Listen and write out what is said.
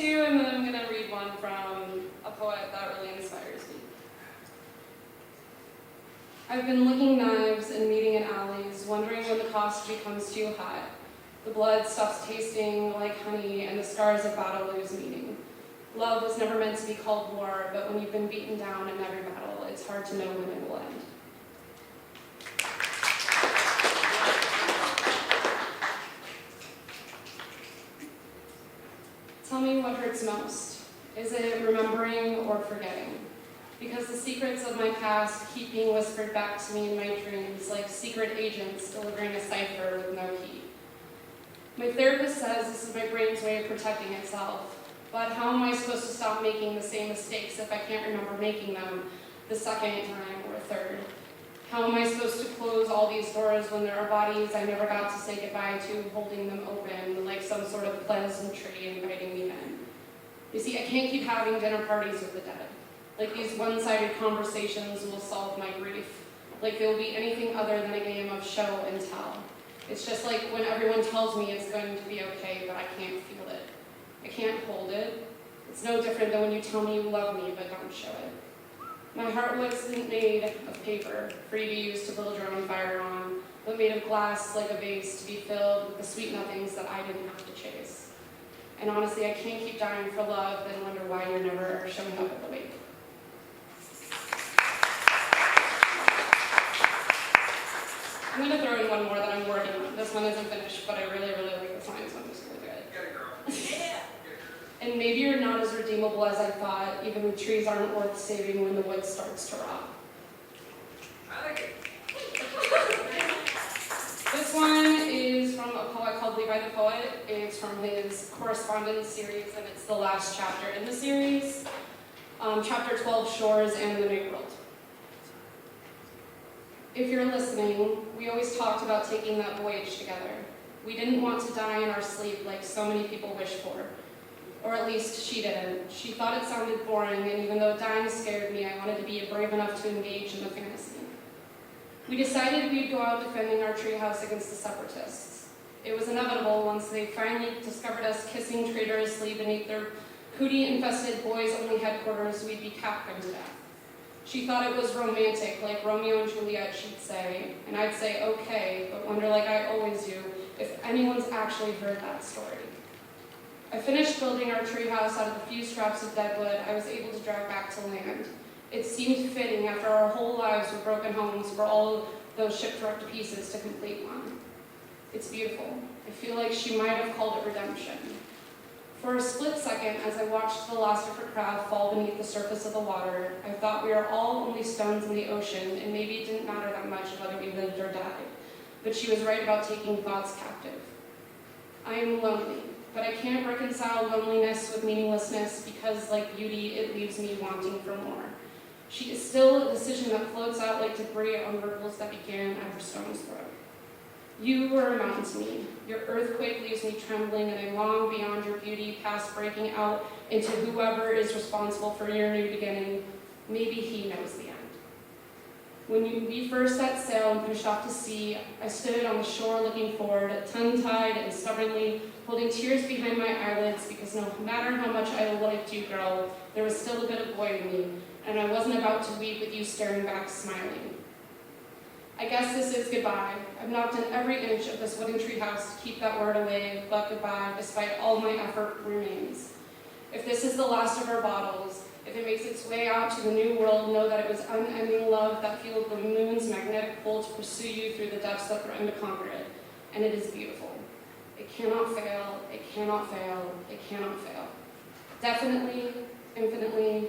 two, and then I'm going to read one from a poet that really inspires me. I've been licking knives and meeting in alleys, wondering when the cost becomes too high. The blood stops tasting like honey, and the scars of battle lose meaning. Love was never meant to be called war, but when you've been beaten down in every battle, it's hard to know when it will end. Tell me what hurts most. Is it remembering or forgetting? Because the secrets of my past keep being whispered back to me in my dreams, like secret agents delivering a cipher with no key. My therapist says this is my brain's way of protecting itself, but how am I supposed to stop making the same mistakes if I can't remember making them the second time or third? How am I supposed to close all these doors when there are bodies I never got to say goodbye to, holding them open like some sort of pleasantry inviting me in? You see, I can't keep having dinner parties with the dead. Like these one-sided conversations will solve my grief. Like they will be anything other than a game of show and tell. It's just like when everyone tells me it's going to be okay, but I can't feel it. I can't hold it. It's no different than when you tell me you love me, but don't show it. My heart wasn't made of paper, for you to use to build your own fire on, but made of glass like a vase to be filled with the sweet nothings that I didn't have to chase. And honestly, I can't keep dying for love and wonder why you're never showing up at the wake. I'm going to throw in one more that I'm working on. This one isn't finished, but I really, really like this line, so I'm just going to do it. Get it, girl. Yeah. And maybe you're not as redeemable as I thought, even the trees aren't worth saving when the wood starts to rot. I like it. This one is from a poet called Levi the Poet. It's from his correspondence series, and it's the last chapter in the series. Chapter 12, Shores and the New World. If you're listening, we always talked about taking that voyage together. We didn't want to die in our sleep like so many people wish for. Or at least she didn't. She thought it sounded boring, and even though dying scared me, I wanted to be brave enough to engage in the fantasy. We decided we'd go out defending our treehouse against the separatists. It was inevitable once they finally discovered us kissing traitorously beneath their hootie-infested boys-only headquarters, we'd be catpinned to death. She thought it was romantic, like Romeo and Juliet, she'd say, and I'd say, okay, but wonder like I always do, if anyone's actually heard that story. I finished building our treehouse out of the few scraps of deadwood I was able to drag back to land. It seemed fitting after our whole lives were broken homes for all of those shipwrecked to pieces to complete one. It's beautiful. I feel like she might have called it redemption. For a split second, as I watched the last of her craft fall beneath the surface of the water, I thought we were all only stones in the ocean, and maybe it didn't matter that much whether we lived or died. But she was right about taking thoughts captive. I am lonely, but I can't reconcile loneliness with meaninglessness because, like beauty, it leaves me wanting for more. She is still a decision that floats out like debris on ripples that began at her stone's throw. You were a mountain to me. Your earthquake leaves me trembling, and I long beyond your beauty, past breaking out into whoever is responsible for your new beginning. Maybe he knows the end. When we first set sail and pushed off to sea, I stood on the shore looking forward, tongue-tied and stubbornly, holding tears behind my eyelids because no matter how much I liked you, girl, there was still a bit of boy in me, and I wasn't about to weep with you staring back, smiling. I guess this is goodbye. I've knocked in every inch of this wooden treehouse to keep that word away, but goodbye, despite all my effort, remains. If this is the last of our bottles, if it makes its way out to the new world, know that it was unending love that fueled the moon's magnetic pull to pursue you through the depths that threaten to conquer it. And it is beautiful. It cannot fail, it cannot fail, it cannot fail. Definitely, infinitely,